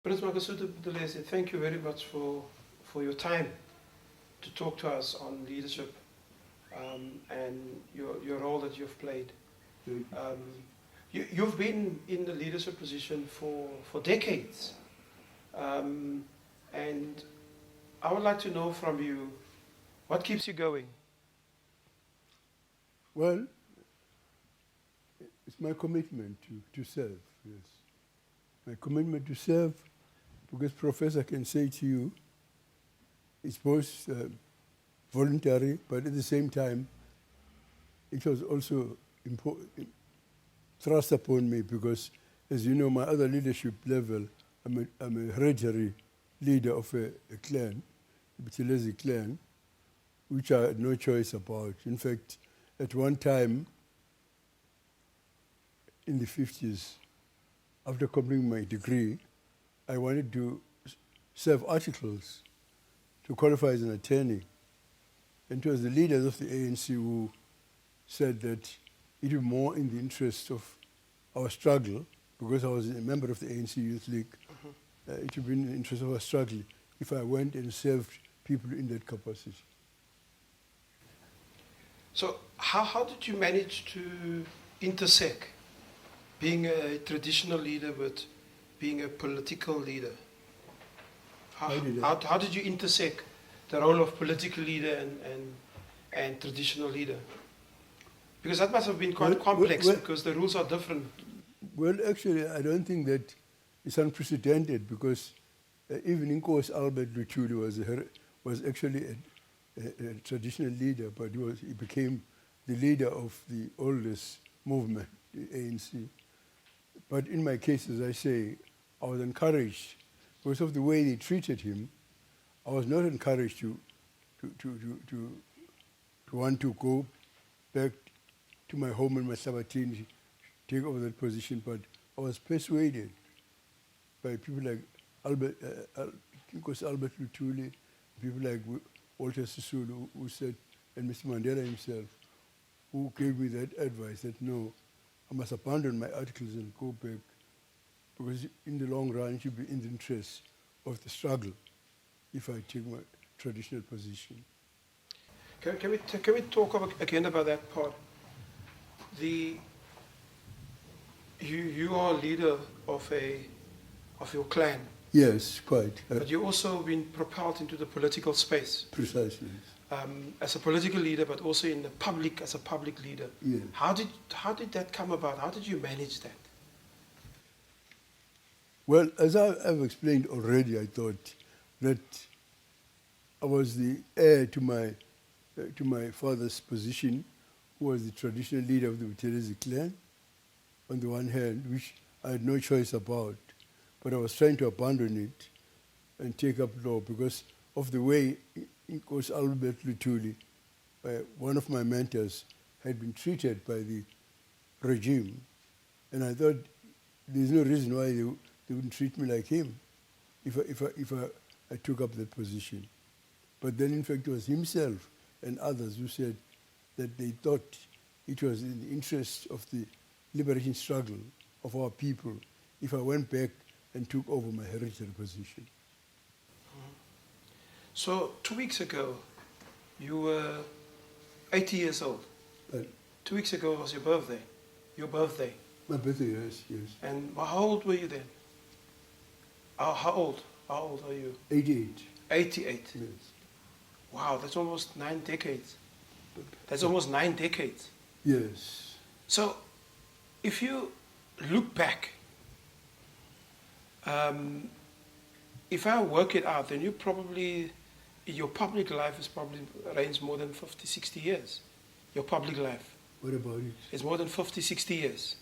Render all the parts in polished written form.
Prince Mangosutho Buthelezi, thank you very much for your time to talk to us on leadership and your role that you've played. You've been in the leadership position for decades. And I would like to know from you, what keeps you going? Well, it's my commitment to serve, yes. My commitment to serve, because Professor can say to you, it's both voluntary, but at the same time, it was also thrust upon me because, as you know, my other leadership level, I'm a hereditary leader of a clan, the Buthelezi clan, which I had no choice about. In fact, at one time, in the 50s, after completing my degree, I wanted to serve articles to qualify as an attorney. And it was the leaders of the ANC who said that it would be more in the interest of our struggle, because I was a member of the ANC Youth League, it would be in the interest of our struggle if I went and served people in that capacity. So how did you manage to intersect being a traditional leader with being a political leader? How did you intersect the role of political leader and traditional leader? Because that must have been quite complex, because the rules are different. Well, actually, I don't think that it's unprecedented, because even Inkosi Albert Luthuli was actually a traditional leader, but he became the leader of the oldest movement, the ANC. But in my case, as I say, I was encouraged because of the way they treated him. I was not encouraged to want to go back to my home in Masabatini, take over that position, but I was persuaded by people like Inkosi Albert Luthuli, people like Walter Sisulu, who said, and Mr. Mandela himself, who gave me that advice that no, I must abandon my articles and go back, because in the long run it should be in the interest of the struggle if I take my traditional position. Can we talk again about that part? You are a leader of your clan. Yes, quite. But you also been propelled into the political space. Precisely. As a political leader, but also in the public as a public leader. Yeah. How did that come about? How did you manage that? Well, as I've explained already, I thought that I was the heir to my father's position, who was the traditional leader of the Buthelezi clan, on the one hand, which I had no choice about, but I was trying to abandon it and take up law because of the way Inkosi Albert Luthuli, one of my mentors, had been treated by the regime. And I thought there's no reason why they wouldn't treat me like him if I took up that position. But then, in fact, it was himself and others who said that they thought it was in the interest of the liberation struggle of our people if I went back and took over my hereditary position. So 2 weeks ago, you were 80 years old. 2 weeks ago was your birthday. Your birthday. My birthday, yes. And how old were you then? How old? How old are you? 88. 88. Yes. Wow, that's almost 9 decades. That's almost 9 decades. Yes. So, if you look back, if I work it out, then your public life is probably range more than 50, 60 years. Your public life. What about it? It's more than 50, 60 years.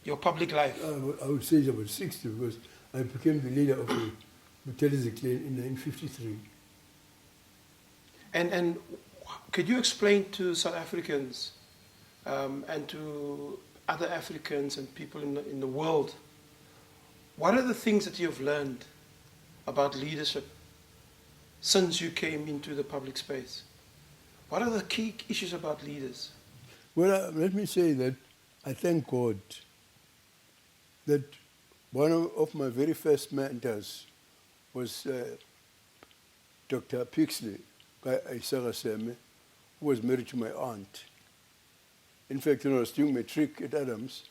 Your public life. I would say it's about 60 because I became the leader of the Buthelezi clan in 1953. And could you explain to South Africans and to other Africans and people in the world, what are the things that you have learned about leadership since you came into the public space? What are the key issues about leaders? Well, let me say that I thank God that One of my very first mentors was Dr. Pixley, by Isaga Seme, who was married to my aunt. In fact, when I was doing matric at Adams,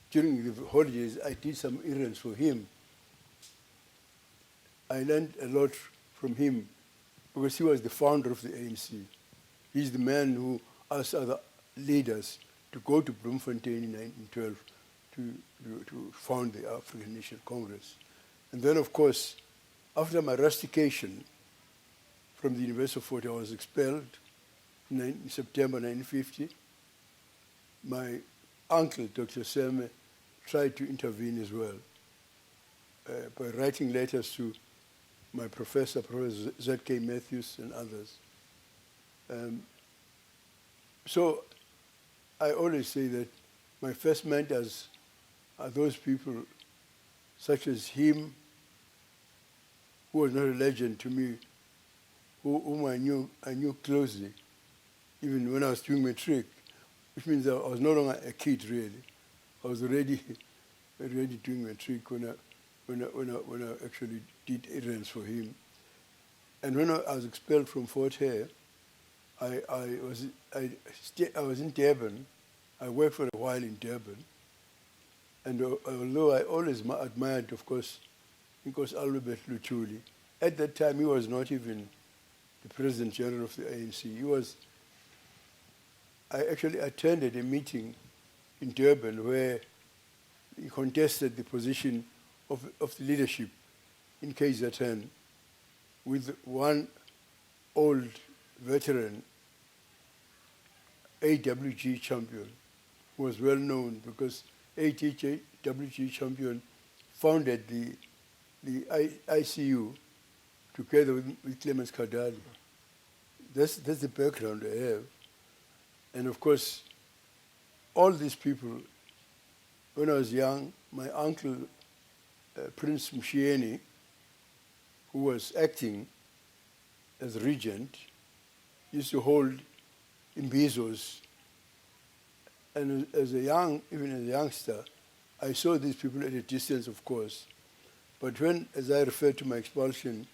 during the holidays, I did some errands for him. I learned a lot from him because he was the founder of the ANC. He's the man who asked other leaders to go to Bloemfontein in 1912 to found the African National Congress. And then, of course, after my rustication from the University of Fort Hare, I was expelled in September 1950. My uncle, Dr. Seme, tried to intervene as well by writing letters to my professor, Professor Z.K. Matthews, and others. So I always say that my first mentors are those people such as him, who was not a legend to me, whom I knew closely, even when I was doing matric, which means I was no longer a kid really. I was already doing matric when I actually did errands for him. And when I was expelled from Fort Hare, I was in Durban. I worked for a while in Durban. And although I always admired, of course, Albert Luthuli, at that time he was not even the President General of the ANC. I actually attended a meeting in Durban where he contested the position of the leadership in KZN with one old veteran, AWG champion, who was well known because AWG champion founded the ICU together with Clemens Kadali. That's the background I have. And of course, all these people, when I was young, my uncle, Prince Mshieni, who was acting as regent, used to hold imbizos. And even as a youngster, I saw these people at a distance, of course. But when, as I referred to my expulsion,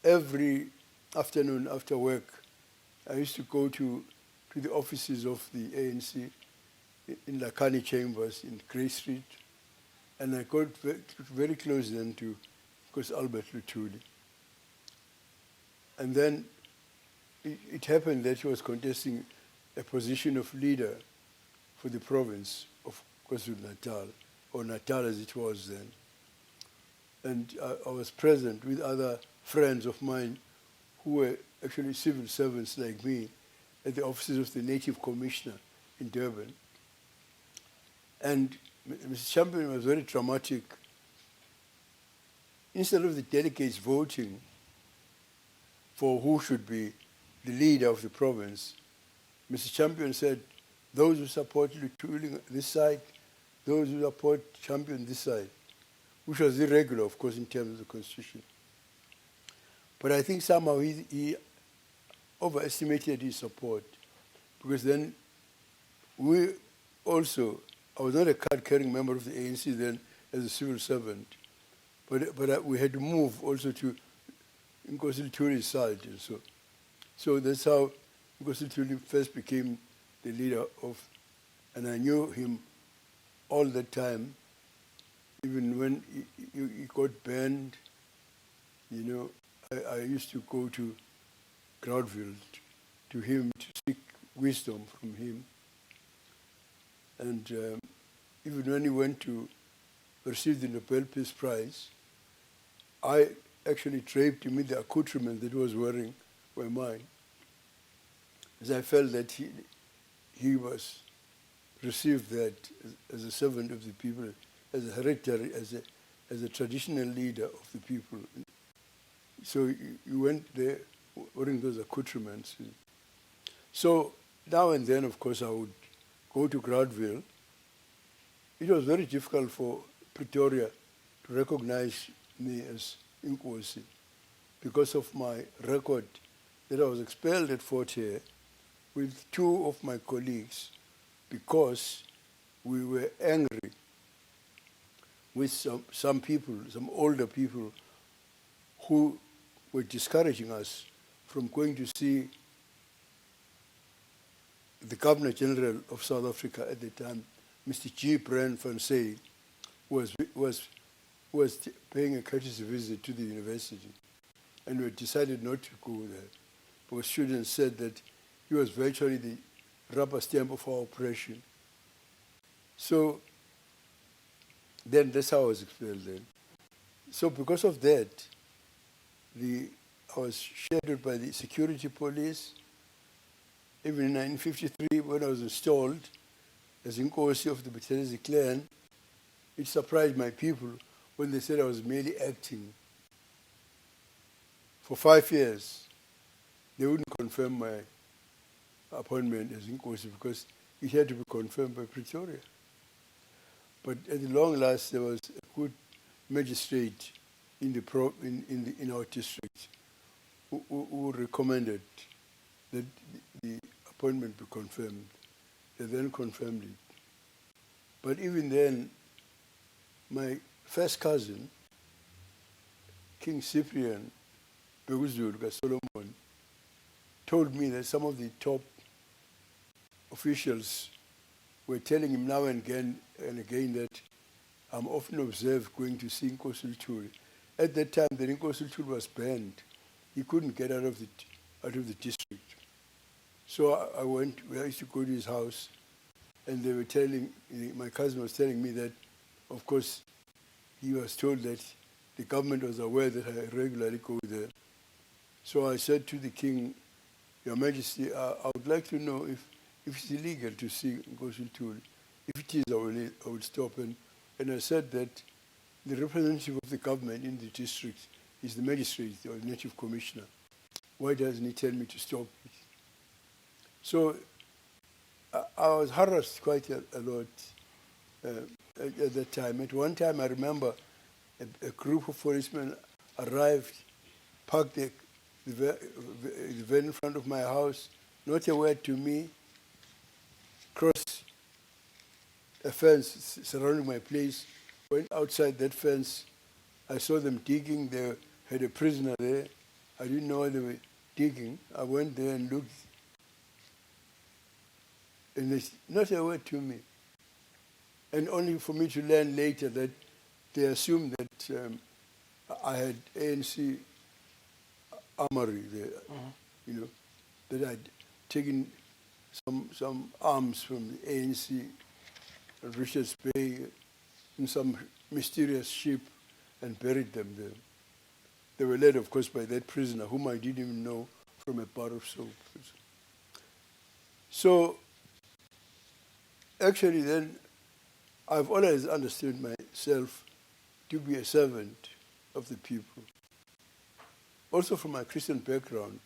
every afternoon after work, I used to go to the offices of the ANC in Lakani Chambers in Grey Street, and I got very close then to, of course, Albert Luthuli. And then it happened that he was contesting a position of leader for the province of KwaZulu-Natal, or Natal as it was then. And I was present with other friends of mine who were actually civil servants like me at the offices of the Native Commissioner in Durban. And Mr. Champion was very dramatic. Instead of the delegates voting for who should be the leader of the province, Mr. Champion said, those who support Luthuli this side, those who support Champion this side, which was irregular, of course, in terms of the Constitution. But I think somehow he overestimated his support, because then we also, I was not a card-carrying member of the ANC then as a civil servant, but we had to move also to Nkosi Luthuli side. And so that's how Nkosi Luthuli first became the leader of, and I knew him all the time, even when he got banned. You know, I used to go to Groundfield to him to seek wisdom from him. And even when he went to receive the Nobel Peace Prize, I actually draped him in the accoutrement that he was wearing were mine, as I felt that he was received that as a servant of the people, as a hereditary, as a traditional leader of the people. So you went there wearing those accoutrements. So now and then, of course, I would go to Groundville. It was very difficult for Pretoria to recognize me as Inkosi because of my record that I was expelled at Fort Hare with two of my colleagues because we were angry with some people, some older people, who were discouraging us from going to see the Governor General of South Africa at the time, Mr. G. Brand van Zyl, was paying a courtesy visit to the university. And we decided not to go there, because students said that he was virtually the rubber stamp of our oppression. So then that's how I was expelled then. So because of that, I was shadowed by the security police. Even in 1953, when I was installed as Inkosi of the Buthelezi clan, it surprised my people when they said I was merely acting. For 5 years, they wouldn't confirm my appointment as Inkosi because it had to be confirmed by Pretoria. But at the long last, there was a good magistrate in our district who recommended that the appointment be confirmed. They then confirmed it. But even then, my first cousin, King Cyprian Beguzulu Solomon, told me that some of the top officials were telling him now and again that I'm often observed going to see Nkosi Luthuli. At that time, the Nkosi Luthuli was banned. He couldn't get out of the district. So I used to go to his house, and they were my cousin was telling me that, of course, he was told that the government was aware that I regularly go there. So I said to the king, Your Majesty, I would like to know if it's illegal to see Nkosi Luthuli. If it is, I will stop. And I said that the representative of the government in the district is the magistrate or the native commissioner. Why doesn't he tell me to stop it? So I was harassed quite a lot at that time. At one time, I remember a group of policemen arrived, parked the van in front of my house, not a word to me, crossed a fence surrounding my place, went outside that fence. I saw them digging. They had a prisoner there. I didn't know why they were digging. I went there and looked. And there's not a word to me. And only for me to learn later that they assumed that I had ANC armory there, that I'd taken some arms from the ANC at Richards Bay in some mysterious ship and buried them there. They were led, of course, by that prisoner, whom I didn't even know, from a bar of soap. So, actually then, I've always understood myself to be a servant of the people. Also from my Christian background,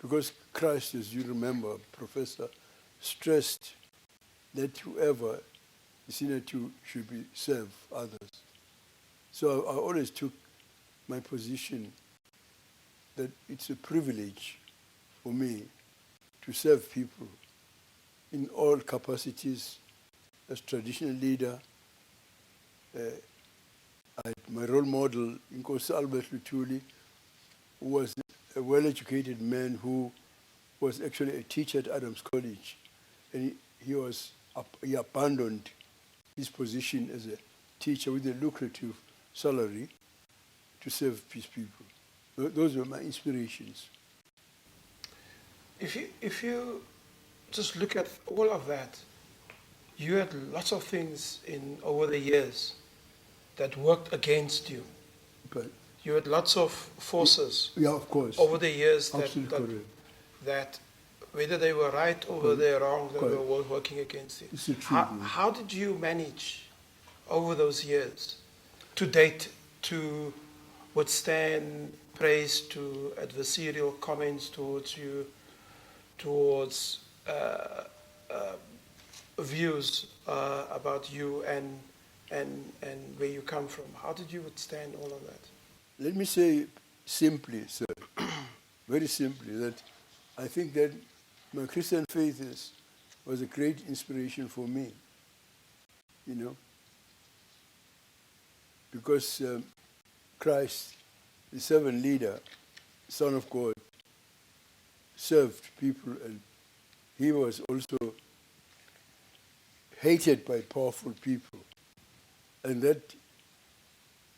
because Christ, as you remember, Professor, stressed that whoever is in it should be serve others. So I always took my position that it's a privilege for me to serve people in all capacities. As traditional leader, my role model, Nkosi Albert Luthuli, who was a well-educated man who was actually a teacher at Adams College, and he abandoned his position as a teacher with a lucrative salary to serve his people. Those were my inspirations. If you just look at all of that, you had lots of things over the years that worked against you. But you had lots of forces, of course, over the years that whether they were right or whether they were wrong, they were working against you. How did you manage over those years to date to withstand praise, to adversarial comments towards you, towards views about you and where you come from? How did you withstand all of that? Let me say simply, sir, very simply, that I think that my Christian faith was a great inspiration for me. because Christ, the servant leader, Son of God, served people, and he was also hated by powerful people. And that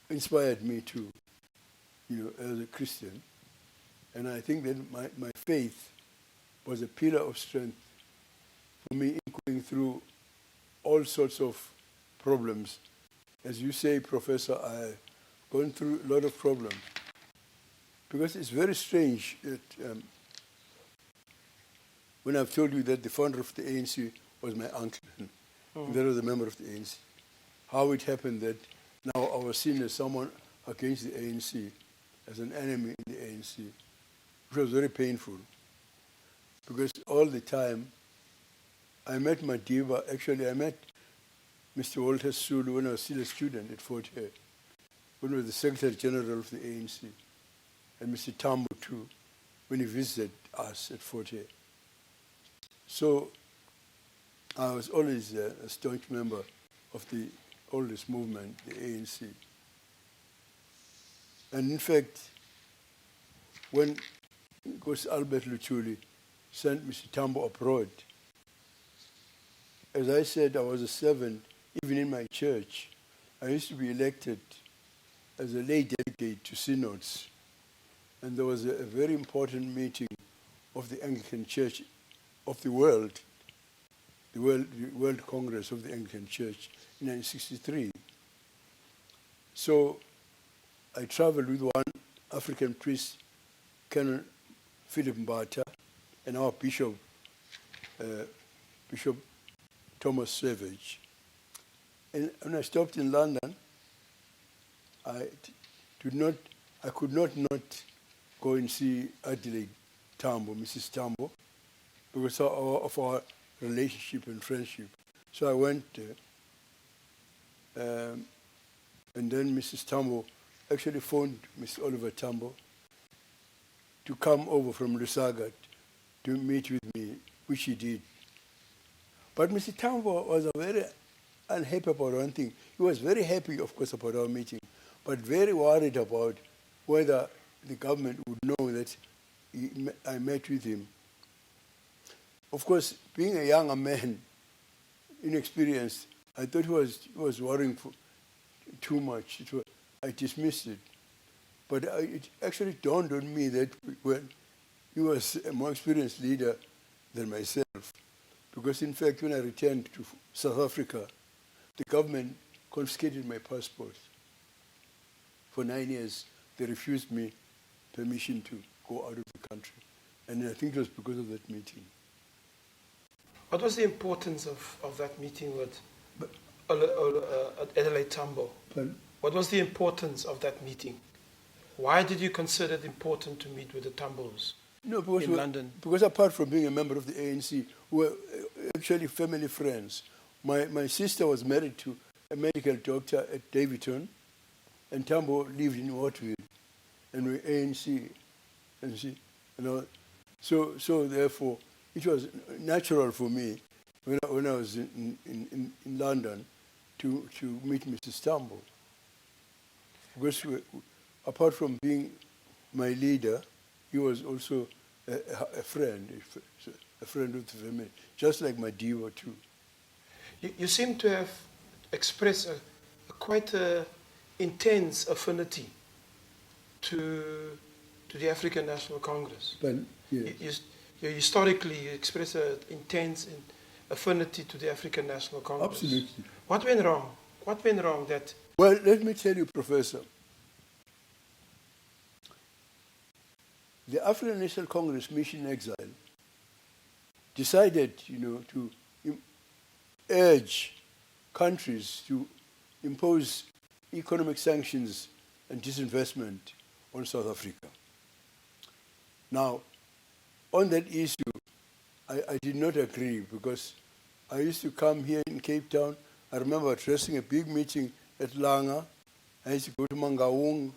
inspired me too, as a Christian. And I think that my faith was a pillar of strength for me in going through all sorts of problems. As you say, Professor, I've gone through a lot of problems. Because it's very strange that when I've told you that the founder of the ANC was my uncle, that was a member of the ANC, how it happened that now I was seen as someone against the ANC, as an enemy in the ANC, which was very painful. Because all the time, I met Madiba, actually I met Mr. Walter Sulu when I was still a student at Fort Hare, when he was the Secretary General of the ANC, and Mr. Tambo too, when he visited us at Fort Hare. So I was always a staunch member of the oldest movement, the ANC. And in fact, when Albert Luthuli sent Mr. Tambo abroad, as I said, I was a servant, even in my church. I used to be elected as a lay delegate to synods. And there was a very important meeting of the Anglican Church of the World, the World Congress of the Anglican Church in 1963. So I traveled with one African priest, Canon Philip Mbata, and our Bishop, Bishop Thomas Savage. And when I stopped in London, I could not go and see Adelaide Tambo, Mrs. Tambo, because of our relationship and friendship. So I went there, and then Mrs. Tambo actually phoned Mr. Oliver Tambo to come over from Lusaka to meet with me, which he did. But Mr. Tambo was very unhappy about one thing. He was very happy, of course, about our meeting, but very worried about whether the government would know that I met with him. Of course, being a younger man, inexperienced, I thought he was worrying for too much. I dismissed it. But it actually dawned on me that when he was a more experienced leader than myself. Because in fact, when I returned to South Africa, the government confiscated my passport. For 9 years, they refused me permission to go out of the country. And I think it was because of that meeting. What was the importance of that meeting with Adelaide Tambo? Pardon? What was the importance of that meeting? Why did you consider it important to meet with the Tambos in London? Because apart from being a member of the ANC, we were actually family friends. My sister was married to a medical doctor at Davidton, and Tambo lived in Waterville, and we ANC, So therefore, it was natural for me when I was in London to meet Mrs. Tambo. Because apart from being my leader, he was also a friend of the family, just like my diva too. You seem to have expressed quite an intense affinity to the African National Congress. But, yes. You historically express an intense affinity to the African National Congress. Absolutely. What went wrong? What went wrong that... Well, let me tell you, Professor. The African National Congress Mission Exile decided, to urge countries to impose economic sanctions and disinvestment on South Africa. Now, on that issue, I did not agree because I used to come here in Cape Town. I remember addressing a big meeting at Langa. I used to go to Mangaung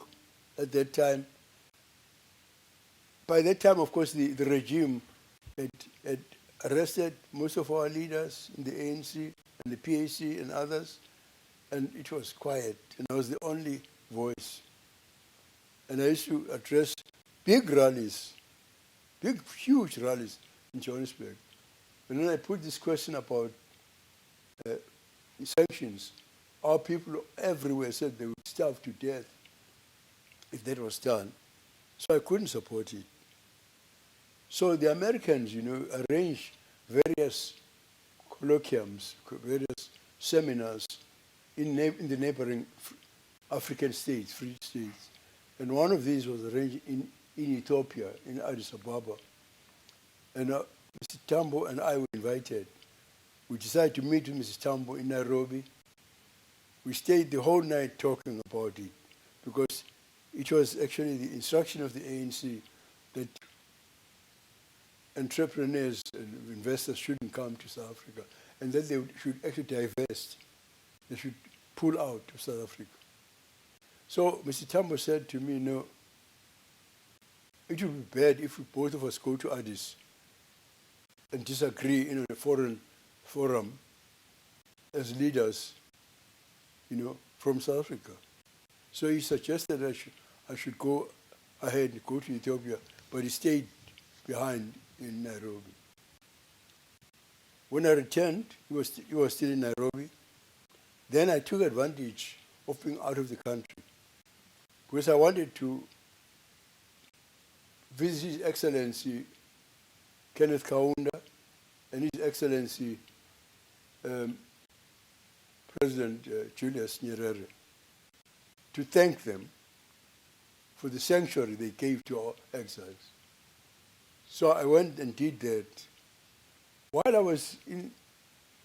at that time. By that time, of course, the regime had arrested most of our leaders in the ANC and the PAC and others. and it was quiet, and I was the only voice. And I used to address big rallies, big, huge rallies in Johannesburg. And then I put this question about sanctions. Our people everywhere said they would starve to death if that was done. So I couldn't support it. So the Americans, arranged various colloquiums, various seminars in the neighboring African states, free states. And one of these was arranged in Ethiopia, in Addis Ababa. And Mr. Tambo and I were invited. We decided to meet with Mrs. Tambo in Nairobi. We stayed the whole night talking about it because it was actually the instruction of the ANC that entrepreneurs and investors shouldn't come to South Africa and that they should actually divest. They should pull out of South Africa. So Mr. Tambo said to me, no, it would be bad if we both of us go to Addis and disagree in a foreign forum as leaders, from South Africa. So he suggested I should go ahead and go to Ethiopia, but he stayed behind in Nairobi. When I returned, he was still in Nairobi. Then I took advantage of being out of the country because I wanted to visit His Excellency Kenneth Kaunda and His Excellency President Julius Nyerere to thank them for the sanctuary they gave to our exiles. So I went and did that. While I was in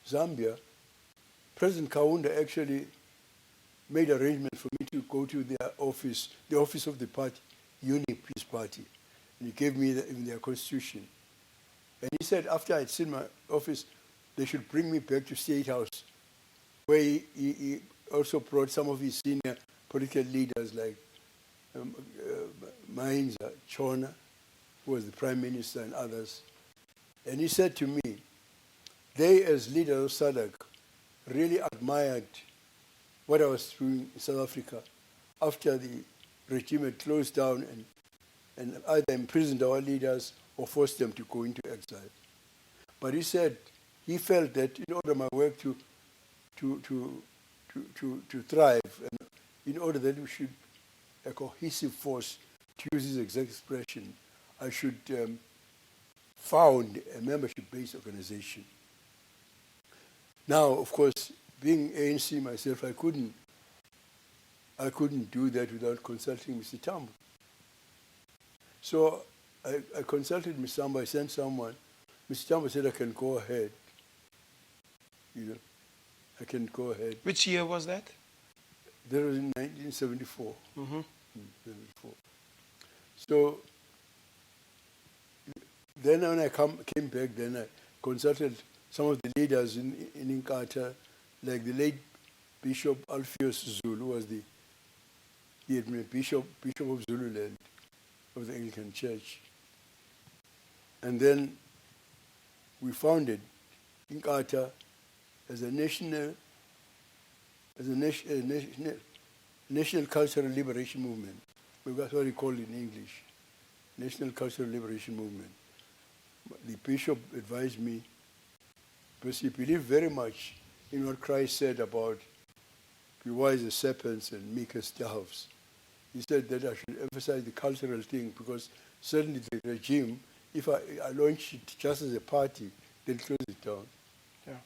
Zambia, President Kaunda actually made arrangements for me to go to their office, the office of the party, Peace Party. And he gave me even their constitution. And he said after I'd seen my office, they should bring me back to State House, where he also brought some of his senior political leaders like Mainza Chona, who was the Prime Minister, and others. And he said to me, they as leaders of SADC really admired what I was doing in South Africa after the regime had closed down and either imprisoned our leaders or forced them to go into exile. But he said he felt that in order my work to thrive, and in order that we should a cohesive force, to use his exact expression, I should found a membership-based organization. Now, of course, being ANC myself, I couldn't do that without consulting Mr. Tambo. So I consulted Mr. Tambo, I sent someone. Mr. Tambo said I can go ahead. I can go ahead. Which year was that? That was in 1974. Mm-hmm. 74. So then when I came back, then I consulted some of the leaders in Inkatha, like the late Bishop Alpheus Zulu was the Bishop of Zululand of the Anglican Church. And then we founded Inkatha as a national cultural liberation movement. That's what we call it in English, National Cultural Liberation Movement. The bishop advised me, because he believed very much in what Christ said about be wise as serpents and meek as doves. He said that I should emphasize the cultural thing because certainly the regime, if I launch it just as a party, they'll close it down. Yeah.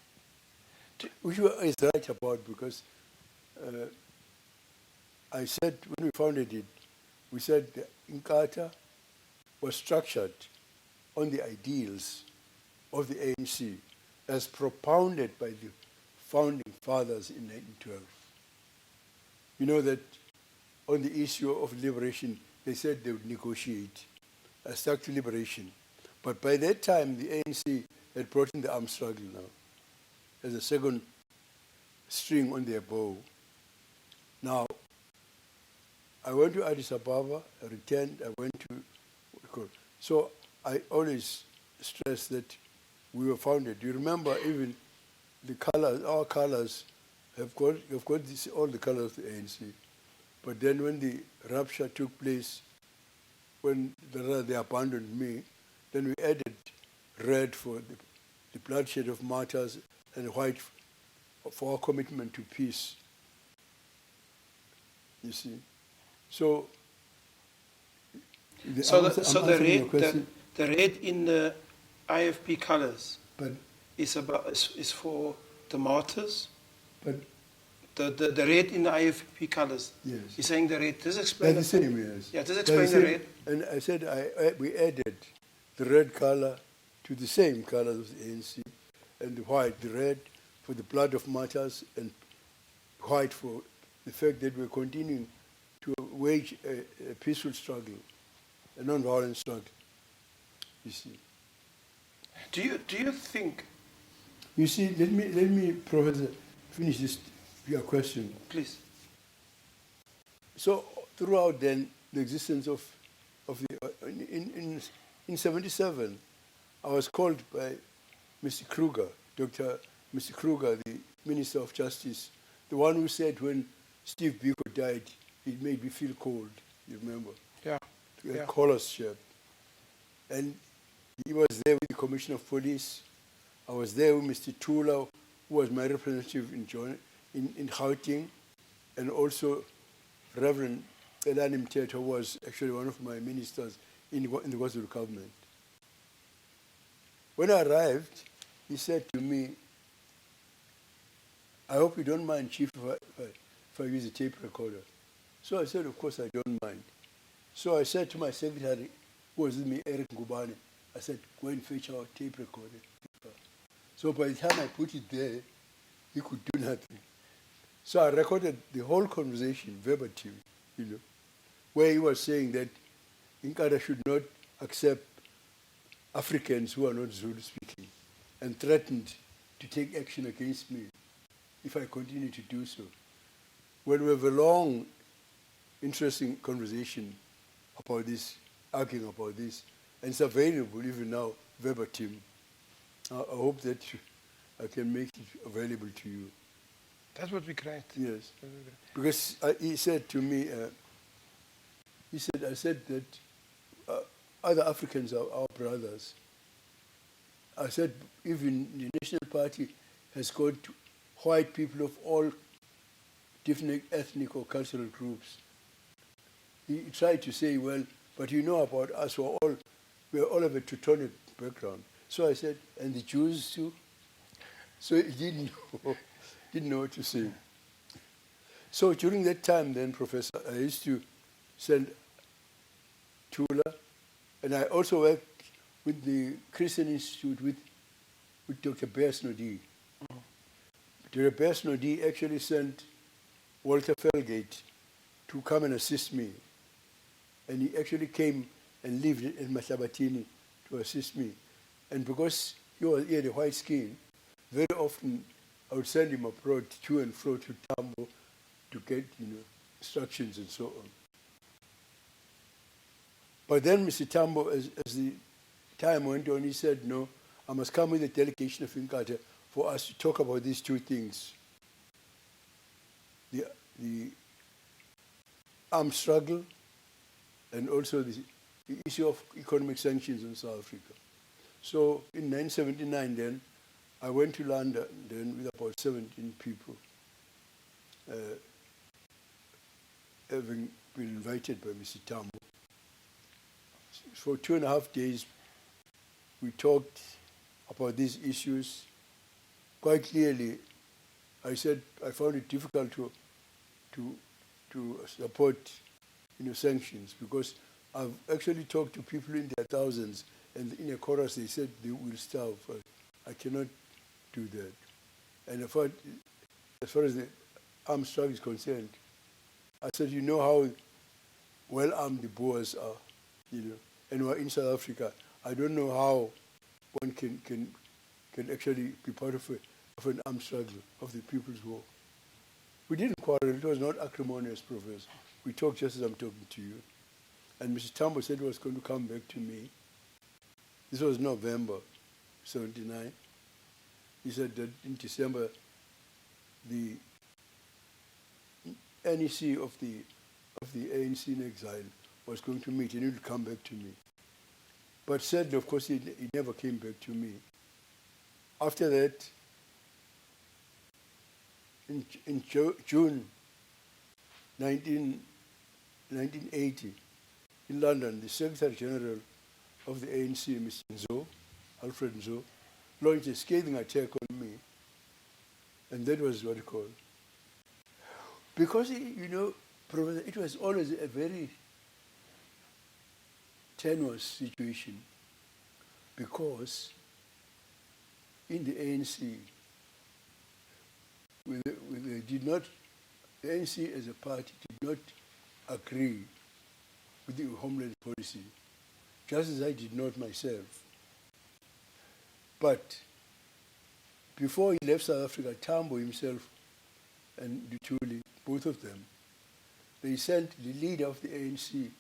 Which is right about because I said when we founded it, we said the Inkatha was structured on the ideals of the ANC as propounded by the founding fathers in 1912. You know that on the issue of liberation, they said they would negotiate a stuck to liberation. But by that time, the ANC had brought in the armed struggle now as a second string on their bow. Now, I went to Addis Ababa, I returned, I went to... So I always stress that we were founded. You remember even the colors, our colors I've got this, all the colors of the ANC. But then when the rupture took place, when they abandoned me, then we added red for the bloodshed of martyrs and white for our commitment to peace. You see? So, the red in the IFP colors but, is for the martyrs. but the red in the IFP colors. yes. You're saying the red. Does explain the same, yes. Yeah, does explain the red. And I said we added the red color to the same colors of the ANC, and the white, the red for the blood of martyrs, and white for the fact that we're continuing to wage a peaceful struggle, a non-violent struggle. You see. Do you think? You see, let me, Professor, finish this your question. Please. So throughout then the existence of the in 77, I was called by Mr. Kruger, Mr. Kruger, the Minister of Justice, the one who said when Steve Biko died, it made me feel cold. You remember? Yeah. A collar's shirt. And he was there with the Commissioner of Police. I was there with Mr. Tula, who was my representative in Gauteng, and also Reverend Elani Mteto was actually one of my ministers in the KwaZulu government. When I arrived, he said to me, I hope you don't mind, Chief, if I use a tape recorder. So I said, of course I don't mind. So I said to my secretary, who was with me, Eric Ngubane, I said, go and fetch our tape recorder. So by the time I put it there, he could do nothing. So I recorded the whole conversation verbatim, where he was saying that Inkatha should not accept Africans who are not Zulu speaking, and threatened to take action against me if I continue to do so. Well, we have a long, interesting conversation about this, arguing about this, and it's available even now, verbatim. I hope that I can make it available to you. That would be great. Yes. Because he said to me, I said that other Africans are our brothers. I said, even the National Party has got white people of all different ethnic or cultural groups. He tried to say, well, but you know about us, we all have a Teutonic background. So I said, and the Jews too? So he didn't know what to say. So during that time then, Professor, I used to send Tula, and I also worked with the Christian Institute with Dr. Bears-Nodi. Dr. Bears-Nodi actually sent Walter Felgate to come and assist me. And he actually came and lived in Mahlabatini to assist me. And because he had a white skin, very often I would send him abroad to and fro to Tambos to get, instructions and so on. But then Mr. Tambo, as the time went on, he said, no, I must come with a delegation of Inkatha for us to talk about these two things. The armed struggle and also the issue of economic sanctions in South Africa. So in 1979 then, I went to London then with about 17 people, having been invited by Mr. Tambo. For 2.5 days, we talked about these issues. Quite clearly, I said I found it difficult to support sanctions because I've actually talked to people in their thousands, and in a chorus they said they will starve. I cannot do that. And I thought, as far as the armed struggle is concerned, I said, you know how well armed the Boers are, and we're in South Africa. I don't know how one can actually be part of an armed struggle of the People's War. We didn't quarrel. It was not acrimonious, Professor. We talked just as I'm talking to you. And Mr. Tambo said he was going to come back to me. This was November 79. He said that in December, the NEC of the ANC in exile was going to meet, and he would come back to me. But sadly, of course, he never came back to me. After that, in June 1980, in London, the Secretary General of the ANC, Mr. Nzo, Alfred Nzo, launched a scathing attack on me. And that was what he called. Because, you know, Professor, it was always a very tenuous situation, because in the ANC, the ANC as a party did not agree with the Homeland policy, just as I did not myself. But before he left South Africa, Tambo himself and Luthuli, both of them, they sent the leader of the ANC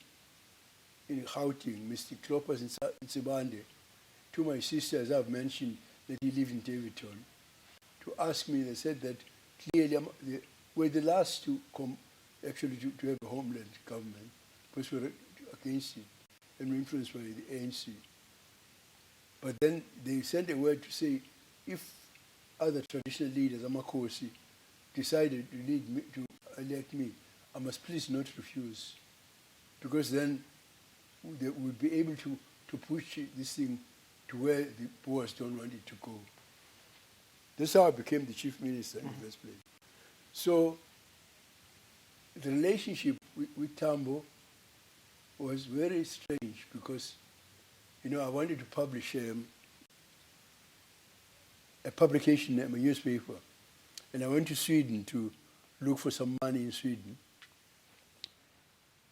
in Gauteng, Mr. Kloppers in Sibande, to my sister, as I've mentioned, that he lived in Davidton, to ask me. They said that clearly we're the last to come actually to have a homeland government, because we're against it and we're influenced by the ANC. But then they sent a word to say, if other traditional leaders, Amakosi, decided to elect me, I must please not refuse, because then they would be able to push this thing to where the Boers don't want it to go. That's how I became the chief minister in the first place. So the relationship with Tambo was very strange, because, you know, I wanted to publish a publication, a newspaper, and I went to Sweden to look for some money in Sweden.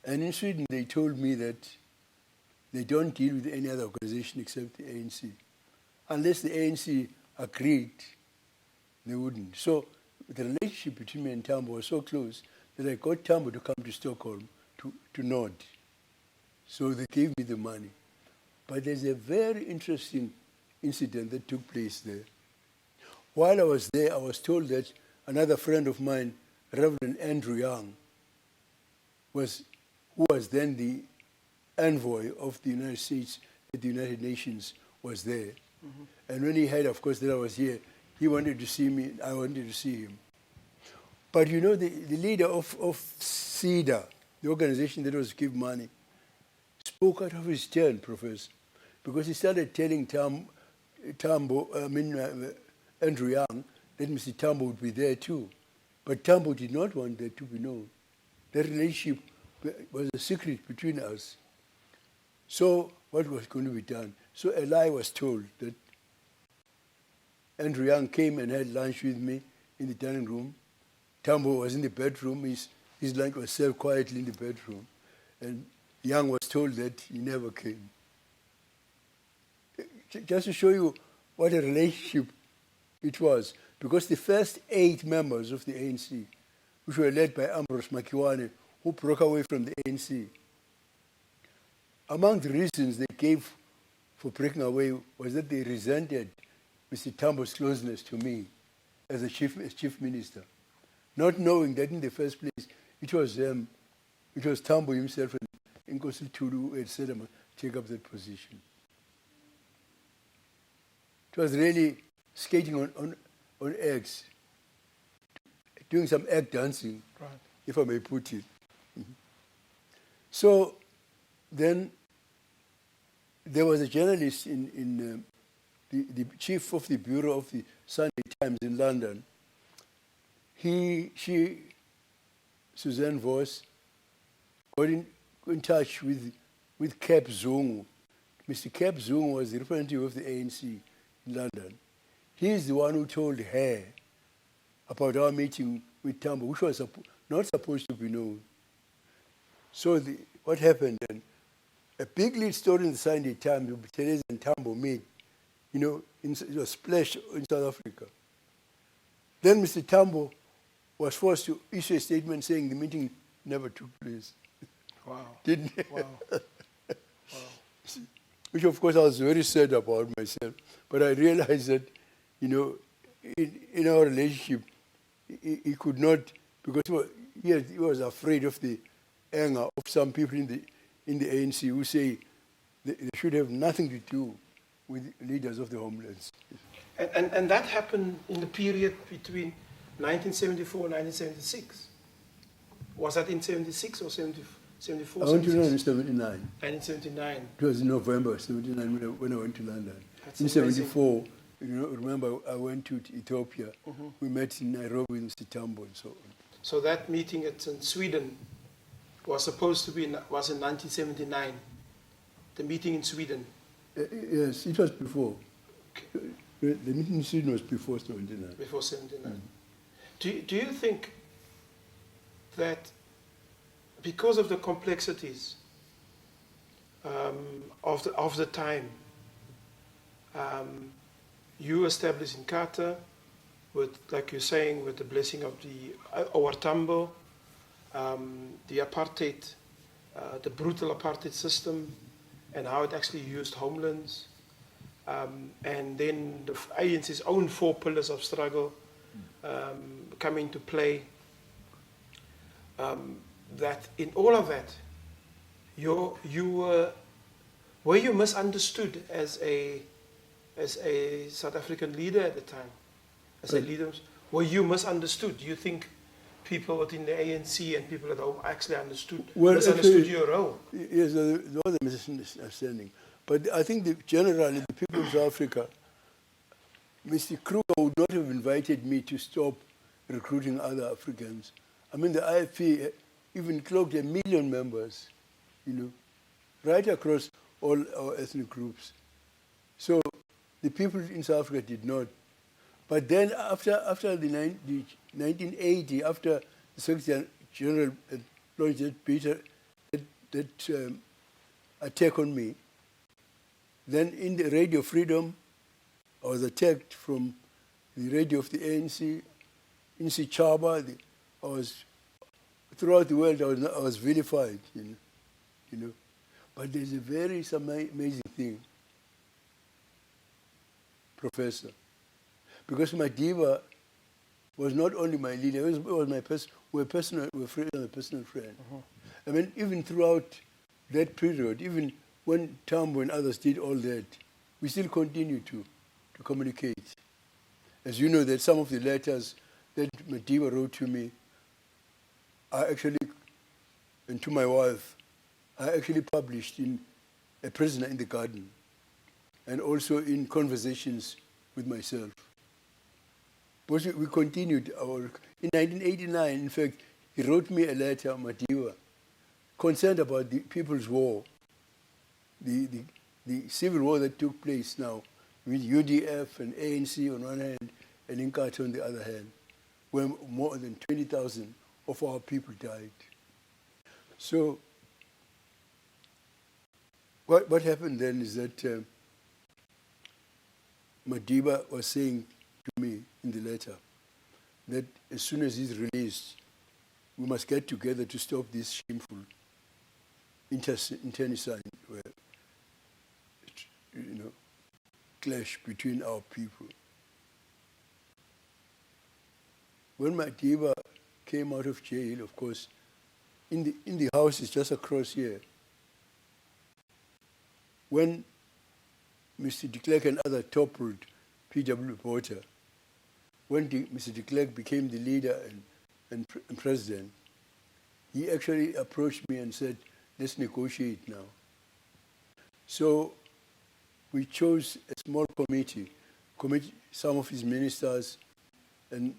And in Sweden, they told me that they don't deal with any other organization except the ANC. Unless the ANC agreed, they wouldn't. So the relationship between me and Tambo was so close that I got Tambo to come to Stockholm to nod. So they gave me the money. But there's a very interesting incident that took place there. While I was there, I was told that another friend of mine, Reverend Andrew Young, who was then the envoy of the United States at the United Nations, was there. Mm-hmm. And when he heard, of course, that I was here, he wanted to see me, I wanted to see him. But you know, the leader of CEDA, the organization that was give money, spoke out of his turn, Professor, because he started telling Andrew Young that Mr. Tambo would be there too. But Tambo did not want that to be known. The relationship was a secret between us. So what was going to be done? So a lie was told that Andrew Young came and had lunch with me in the dining room. Tambo was in the bedroom. His lunch was served quietly in the bedroom. And Young was told that he never came. Just to show you what a relationship it was, because the first 8 members of the ANC, which were led by Ambrose Makiwane, who broke away from the ANC, among the reasons they gave for breaking away was that they resented Mr. Tambo's closeness to me as chief minister, not knowing that in the first place it was Tambo himself and Mangosutho who had said I must take up that position. It was really skating on eggs, doing some egg dancing, right, if I may put it. Mm-hmm. So then there was a journalist in the chief of the bureau of the Sunday Times in London. Suzanne Vos, got in touch with Cap Zungu. Mr. Cap Zungu was the representative of the ANC in London. He is the one who told her about our meeting with Tambo, which was not supposed to be known. So what happened then? A big lead story in the Sunday Times, Buthelezi and Tambo made, you know, it was splashed in South Africa. Then Mr. Tambo was forced to issue a statement saying the meeting never took place. Wow. Didn't it? Wow. Wow. Which, of course, I was very sad about myself. But I realized that, you know, in our relationship, he could not, because he was afraid of the anger of some people in the ANC who say they should have nothing to do with leaders of the homelands. And that happened in the period between 1974 and 1976. Was that in 76 or 74? I went to London in 79. 1979. It was in November 79 when I went to London. That's in amazing. 74, remember I went to Ethiopia. We met in Nairobi with Mr. Tambos and so on. So that meeting in Sweden was supposed to be was in 1979. The meeting in Sweden. Yes, it was before. Okay. The meeting in Sweden was before 79. Before 79. Do you think that because of the complexities of the time, you established Inkatha with, like you're saying, with the blessing of our Tambo, the apartheid, the brutal apartheid system, and how it actually used homelands, and then the ANC's own 4 pillars of struggle come into play. That in all of that, were you misunderstood as a South African leader at the time? As a leader, were you misunderstood? Do you think people within the ANC and people at home actually misunderstood your role? Yes, there was a misunderstanding. But I think generally the people of South Africa, Mr. Kruger would not have invited me to stop recruiting other Africans. I mean, the IFP even clocked 1 million members, right across all our ethnic groups. So the people in South Africa did not. But then after the 1980, after the Secretary General launched that attack on me, then in the Radio Freedom, I was attacked from the radio of the ANC, in Sichaba, throughout the world I was vilified, But there's a very amazing thing, Professor, because Madiba was not only my leader, he was my we're friends and a personal friend. I mean, even throughout that period, even when Tambo and others did all that, we still continue to communicate. As you know, that some of the letters that Madiba wrote to me are actually, and to my wife, are actually published in A Prisoner in the Garden, and also in Conversations with Myself. But we continued in 1989, in fact, he wrote me a letter, Madiba, concerned about the People's War, the civil war that took place now, with UDF and ANC on one hand, and Inkatha on the other hand, where more than 20,000 of our people died. So what happened then is that Madiba was saying to me in the letter that as soon as he's released, we must get together to stop this shameful internecine clash between our people. When Madiba came out of jail, of course, in the houses just across here, when Mr. de Klerk and others toppled P.W. Botha, when Mr. de Klerk became the leader and president, he actually approached me and said, let's negotiate now. So we chose a small committee, some of his ministers, and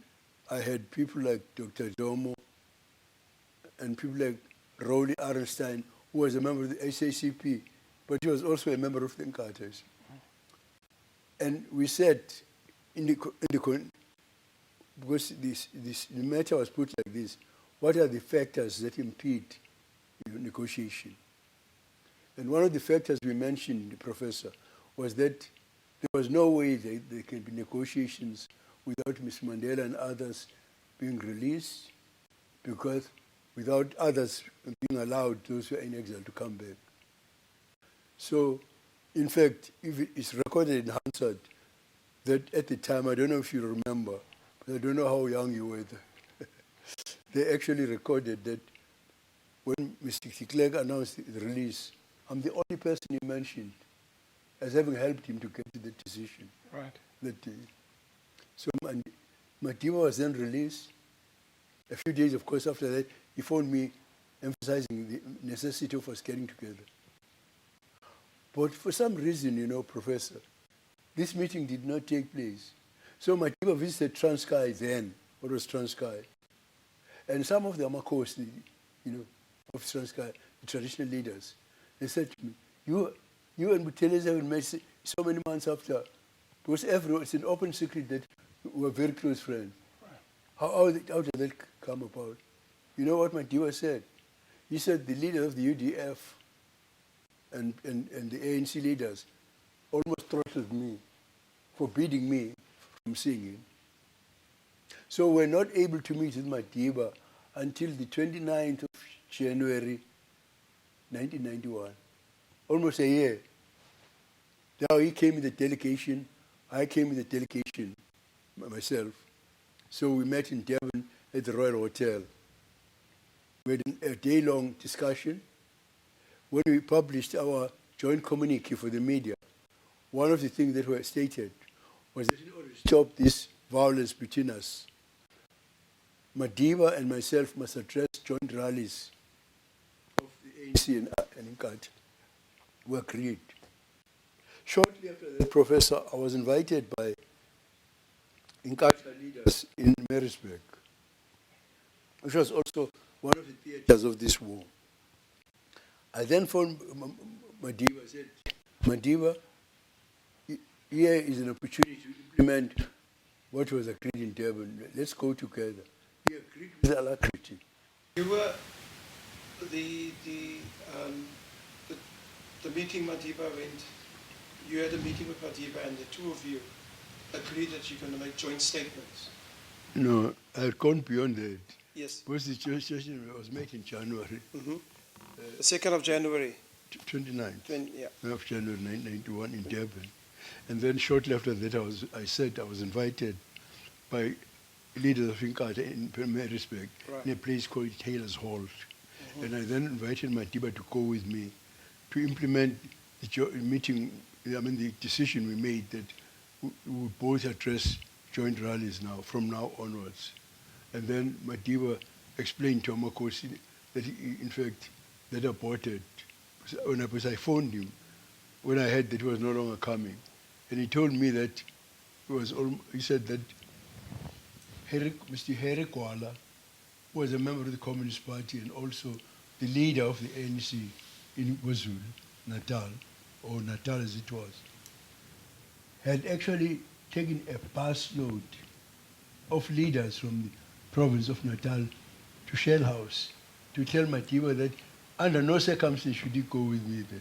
I had people like Dr. Domo and people like Rowley Arenstein, who was a member of the SACP, but he was also a member of the Inkatha. And we said, because the matter was put like this, what are the factors that impede negotiation? And one of the factors we mentioned, Professor, was that there was no way that there can be negotiations without Ms. Mandela and others being released, because without others being allowed, those who are in exile, to come back. So, in fact, if it's recorded in Hansard that at the time, I don't know if you remember, but I don't know how young you were, they actually recorded that when Mr. de Klerk announced the release, I'm the only person he mentioned as having helped him to get to the decision. Right. That, so Madiba was then released. A few days, of course, after that, he phoned me emphasizing the necessity of us getting together. But for some reason, you know, Professor, this meeting did not take place. So Madiba visited Transkei then, what was Transkei? And some of the Amakosi, you know, of Transkei, the traditional leaders, they said to me, you and Buthelezi have met so many months after, because it's an open secret that we were very close friends. How did that come about? You know what Madiba said? He said the leader of the UDF and the ANC leaders almost throttled me, forbidding me from seeing him. So we're not able to meet with Madiba until the 29th of January 1991, almost a year. Now he came with a delegation, I came with a delegation myself. So we met in Durban at the Royal Hotel. We had a day-long discussion. When we published our joint communique for the media, one of the things that were stated was that in order to stop this violence between us, Madiba and myself must address joint rallies of the ANC and Inkatha. We agreed. Shortly after that, Professor, I was invited by Inkatha leaders in Maritzburg, which was also one of the theaters of this war. I then phoned Madiba and said, Madiba, here is an opportunity to implement what was agreed in Durban. Let's go together. He agreed with alacrity. You were the meeting Madiba went. You had a meeting with Madiba, and the two of you agreed that you're going to make joint statements. No, I had gone beyond that. Yes. Because the joint statement was made in January. Mm-hmm. The 2nd of January. 29th yeah. of January 1991 in Durban. And then shortly after that, I was invited by leaders of Inkatha in Maritzburg, right, in a place called Taylor's Hall. Mm-hmm. And I then invited Madiba to go with me to implement the decision we made that we would both address joint rallies now, from now onwards. And then Madiba explained to Amakosi that he, in fact, that aborted. Because I phoned him when I heard that he was no longer coming. And he told me that he said that Mr. Harry Kwala was a member of the Communist Party and also the leader of the ANC in KwaZulu, Natal, or Natal as it was, had actually taken a bus load of leaders from the province of Natal to Shell House to tell Madiba that under no circumstances should he go with me there.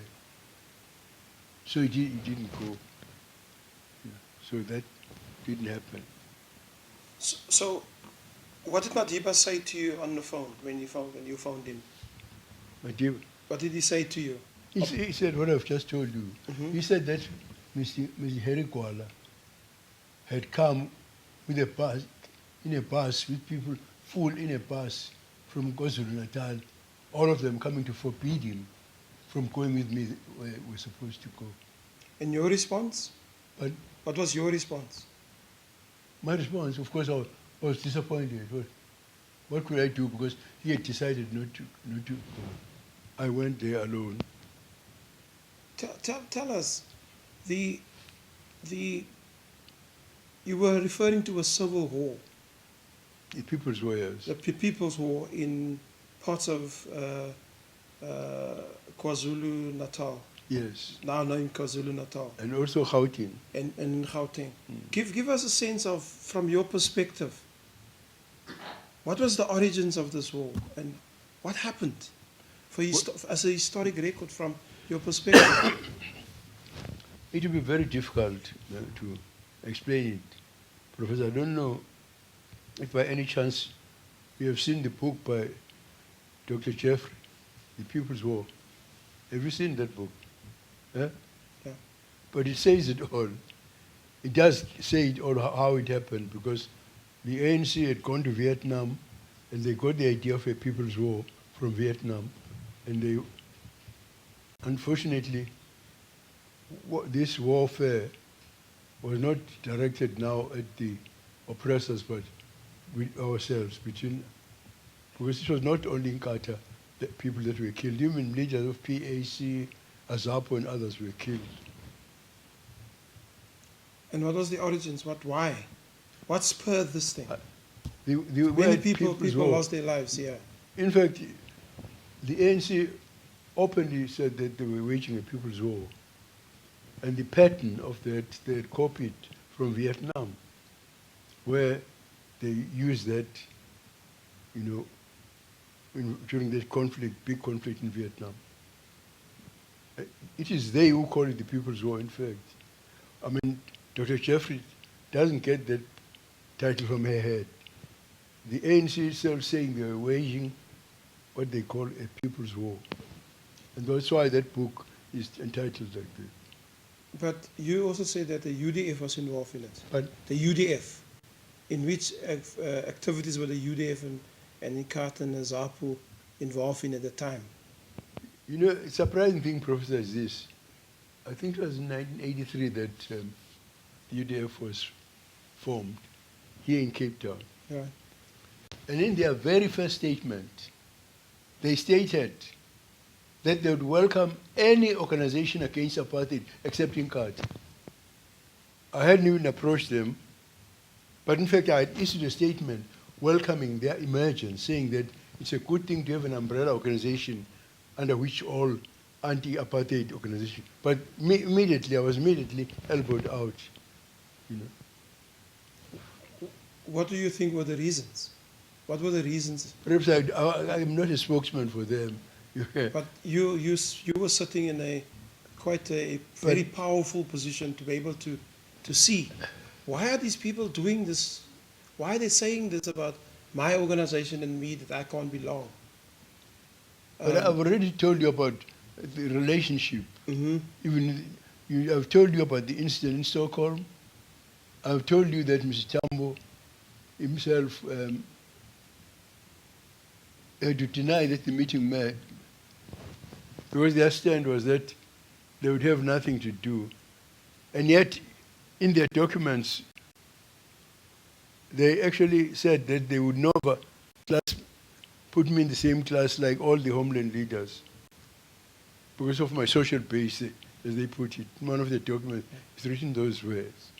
So he didn't go. Yeah. So that didn't happen. So what did Madiba say to you on the phone when you phoned him? Madiba? What did he say to you? He said what I've just told you. Mm-hmm. He said that Mr. Harry Kwala had come with a bus with people full in a bus from KwaZulu-Natal, all of them coming to forbid him from going with me where we're supposed to go. And your response? But what was your response? My response, of course, I was disappointed. What could I do? Because he had decided not to go. I went there alone. Tell us, you were referring to a civil war. The People's War, yes. The People's War in parts of KwaZulu-Natal. Yes. Now in KwaZulu-Natal. And also Gauteng. And in Gauteng. Give us a sense of, from your perspective, what was the origins of this war and what happened as a historic record from your perspective? It will be very difficult to explain it. Professor, I don't know if by any chance you have seen the book by Dr. Jeffrey, The People's War. Have you seen that book? Yeah? Yeah. But it says it all. It does say it all how it happened, because the ANC had gone to Vietnam and they got the idea of a people's war from Vietnam, and they, unfortunately, this warfare was not directed now at the oppressors, but with ourselves, because it was not only Inkatha, the people that were killed, even leaders of PAC, Azapo and others were killed. And what was the origins? Why? What spurred this thing? The Many people war, lost their lives, yeah. in fact, the ANC openly said that they were waging a people's war. And the pattern of that, they had copied from Vietnam, where they used that, during that conflict, big conflict in Vietnam. It is they who call it the People's War, in fact. I mean, Dr. Jeffrey doesn't get that title from her head. The ANC itself saying they were waging what they call a People's War. And that's why that book is entitled like that. But you also say that the UDF was involved in it. But the UDF. In which activities were the UDF and Inkatha and Zapu involved in at the time? A surprising thing, Professor, is this. I think it was in 1983 that the UDF was formed here in Cape Town. Right. And in their very first statement, they stated that they would welcome any organization against apartheid except Inkatha. I hadn't even approached them, but in fact I had issued a statement welcoming their emergence, saying that it's a good thing to have an umbrella organization under which all anti-apartheid organizations. But I was immediately elbowed out. What do you think were the reasons? What were the reasons? Perhaps I'm not a spokesman for them. But you were sitting in quite a very powerful position to be able to see, why are these people doing this? Why are they saying this about my organization and me, that I can't belong? But I've already told you about the relationship. Mm-hmm. I've told you about the incident in Stockholm. I've told you that Mr. Tambo himself had to deny that the meeting met, because their stand was that they would have nothing to do. And yet, in their documents, they actually said that they would never put me in the same class like all the homeland leaders, because of my social base, as they put it. One of the documents is written those words,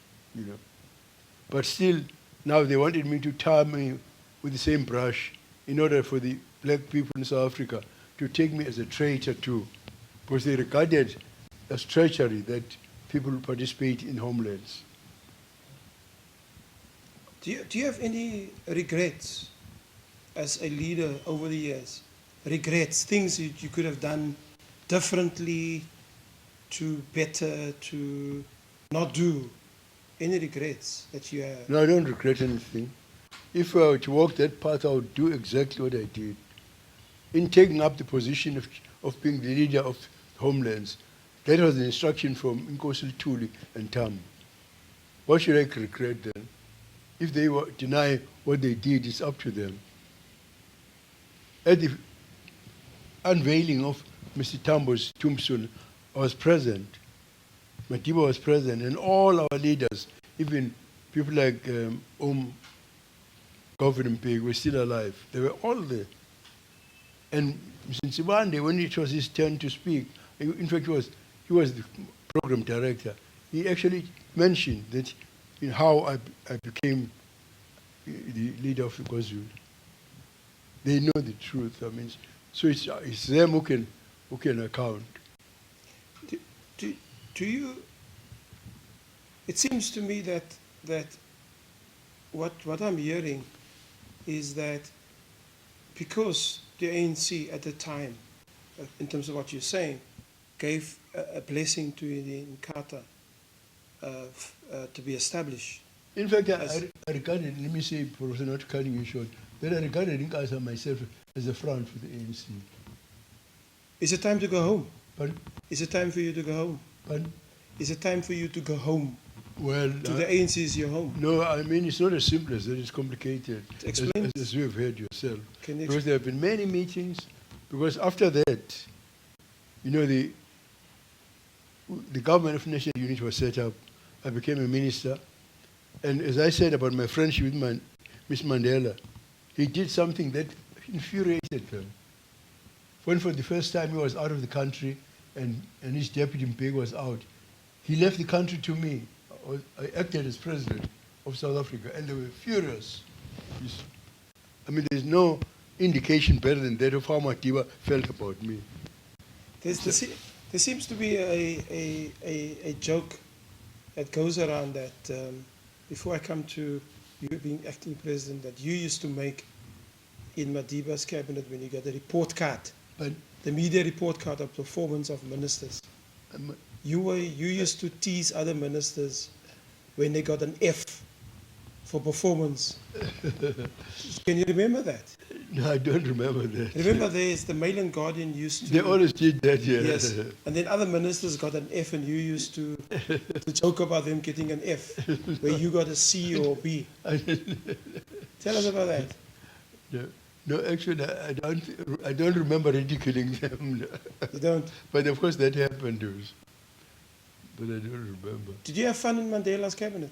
But still, now they wanted me to tar me with the same brush in order for the black people in South Africa to take me as a traitor too, because they regarded as treachery that people participate in homelands. Do you have any regrets as a leader over the years? Regrets, things that you could have done differently, to better, to not do? Any regrets that you have? No, I don't regret anything. If I were to walk that path, I would do exactly what I did. In taking up the position of being the leader of homelands, that was the instruction from Luthuli and Tambos. What should I regret then? If they deny what they did, it's up to them. At the unveiling of Mr. Tambos' tombstone, I was present. Matiba was present, and all our leaders, even people like Governor Pig, were still alive. They were all there. And since one day, when it was his turn to speak, in fact, he was the program director. He actually mentioned that how I became the leader of the KwaZulu. They know the truth. I mean, so it's them who can account. Do you? It seems to me that what I'm hearing is that because the ANC at the time, in terms of what you're saying, gave a blessing to the Inkatha to be established. In fact, I regarded, let me say, Professor, not cutting you short, that I regarded Inkatha myself as a front for the ANC. Is it time to go home? Pardon? Is it time for you to go home? Pardon? Is it time for you to go home? Well, to the ANC is your home? no, I mean, it's not as simple as that. It's complicated, Explain. as you have heard yourself. Can you Because there have been many meetings, because after that, you know, the Government of National Unity was set up. I became a minister. And as I said about my friendship with Miss Mandela, he did something that infuriated them. When for the first time he was out of the country and his deputy Mpeg was out, he left the country to me. I acted as president of South Africa, and they were furious. I mean, there's no indication better than that of how Madiba felt about me. There seems to be a joke that goes around that before I come to you being acting president, that you used to make in Madiba's cabinet when you got the report card, the media report card of performance of ministers. You used to tease other ministers when they got an F for performance. Can you remember that? No, I don't remember that. Remember there's the Mail and Guardian used to... They always did that, yeah. Yes. And then other ministers got an F and you used to joke about them getting an F, where you got a C or B. Tell us about that. No, actually, I don't remember ridiculing them. You don't? But of course that happened to us. But I don't remember. Did you have fun in Mandela's cabinet?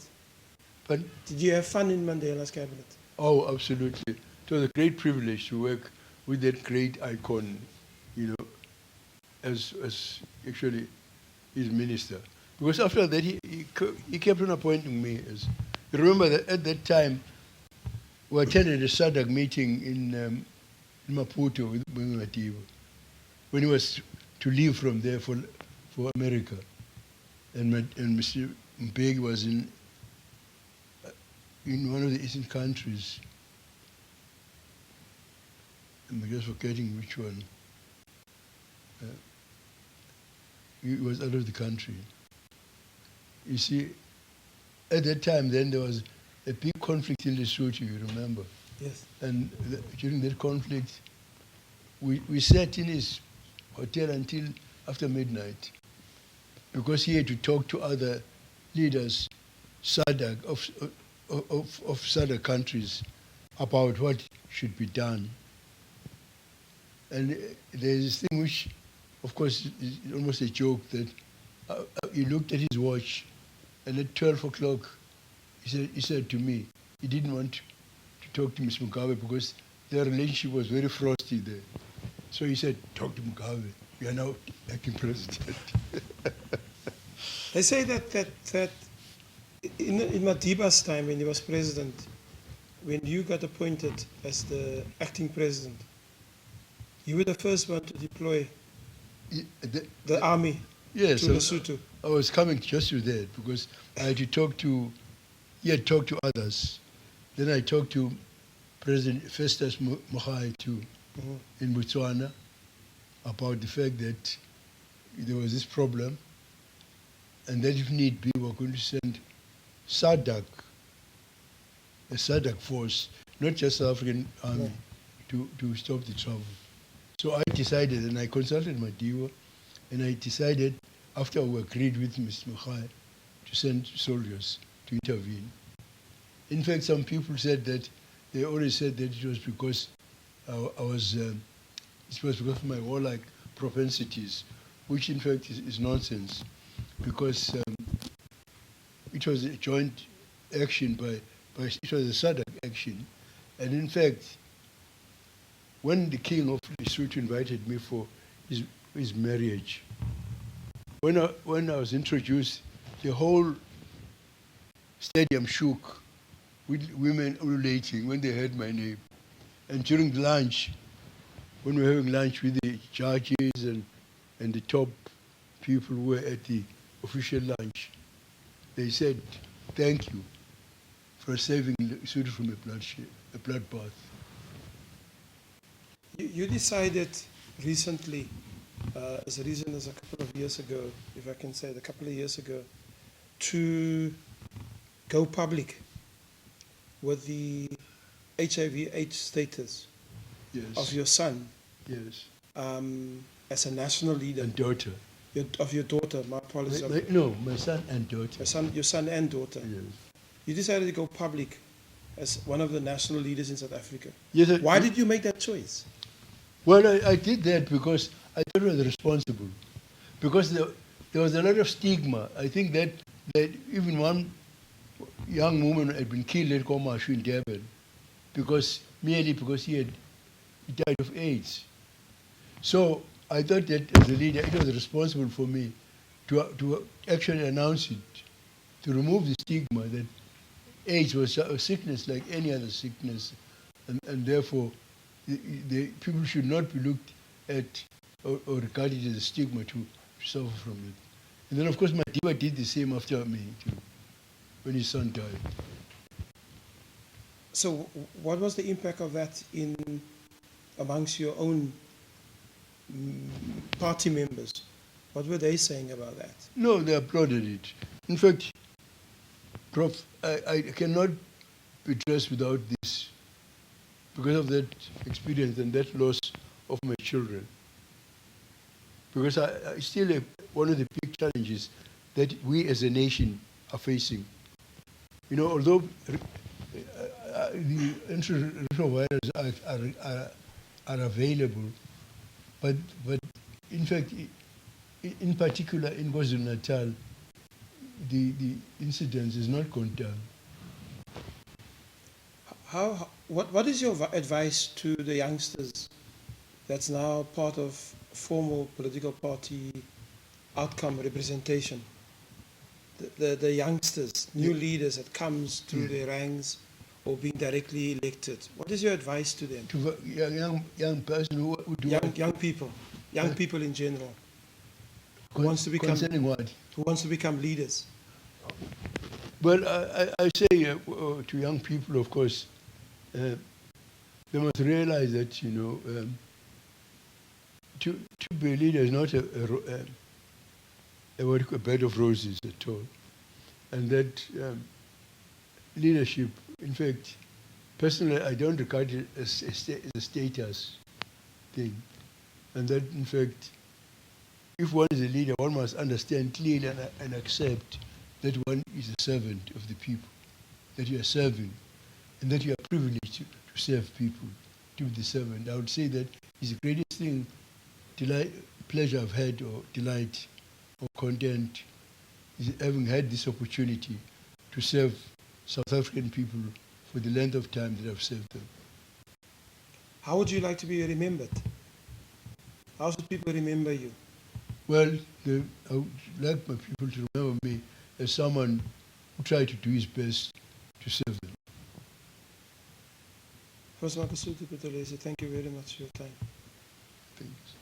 Pardon? Did you have fun in Mandela's cabinet? Oh, absolutely. It was a great privilege to work with that great icon, you know, as actually his minister. Because after that, he kept on appointing me. You remember that at that time, we attended a SADC meeting in Maputo with Madiba, when he was to leave from there for America. And Mr. Mpeg was in one of the Eastern countries. I'm just forgetting which one. He was out of the country. You see, at that time then there was a big conflict in Lesotho, you remember? Yes. And during that conflict, we sat in his hotel until after midnight, because he had to talk to other leaders, SADC, of SADC countries, about what should be done. And there's this thing which, of course, is almost a joke, that he looked at his watch, and at 12 o'clock, he said to me, he didn't want to talk to Ms. Mugabe because their relationship was very frosty there. So he said, talk to Mugabe, we are now acting president. They say that in Madiba's time, when he was president, when you got appointed as the acting president, you were the first one to deploy the army to Lesotho. I was coming just to that, because I had to talk to, he had talked to others. Then I talked to President Festus Mogae too, in Botswana, about the fact that there was this problem, and that if need be, we were going to send SADC, a SADC force, not just South African army, to stop the trouble. So I decided, and I consulted Madiba, and I decided, after we agreed with Mr. Mogae, to send soldiers to intervene. In fact, some people said that, they always said that it was because it was because of my warlike propensities, which in fact is nonsense, because it was a joint action it was a SADC action. And in fact, when the king of Lesotho invited me for his marriage, when I was introduced, the whole stadium shook with women ululating when they heard my name. And during lunch, when we were having lunch with the judges and the top people who were at the official lunch, they said, thank you for saving Lesotho from a bloodbath. You decided recently, as recent as a couple of years ago, if I can say it, a couple of years ago, to go public with the HIV/AIDS status of your son. Yes. As a national leader. And daughter. Of your daughter, my apologies. No, my son and daughter. Your son and daughter. Yes. You decided to go public as one of the national leaders in South Africa. Yes, Why did you make that choice? Well, I did that because I thought I was responsible. Because there was a lot of stigma. I think that even one young woman had been killed at Komashu in Durban merely because he died of AIDS. So I thought that as a leader, it was responsible for me to actually announce it, to remove the stigma that AIDS was a sickness like any other sickness, and therefore the people should not be looked at or regarded as a stigma to suffer from it. And then, of course, my diva did the same after me, too, when his son died. So what was the impact of that amongst your own party members? What were they saying about that? No, they applauded it. In fact, Prof, I cannot be dressed without this because of that experience and that loss of my children. Because I still one of the big challenges that we as a nation are facing. You know, although the antiretrovirals are available, but in fact, in particular in KwaZulu-Natal, the incidence is not gone down. What is your advice to the youngsters that's now part of formal political party outcome representation? The youngsters, new leaders that comes through their ranks or being directly elected. What is your advice to them? To young person who do young people in general. Who wants to become concerning what? Who wants to become leaders? Well, I say to young people, of course, they must realize that to be a leader is not a bed of roses at all, and that leadership, in fact, personally, I don't regard it as a status thing, and that, in fact, if one is a leader, one must understand clearly and accept that one is a servant of the people, that you are serving, and that you are privileged to serve people, to be the servant. I would say that is the greatest thing, pleasure I've had, or delight, or content, is having had this opportunity to serve South African people for the length of time that I've served them. How would you like to be remembered? How should people remember you? Well, I would like my people to remember me as someone who tried to do his best to serve them. Prof Mangosutho Buthelezi, thank you very much for your time. Thanks.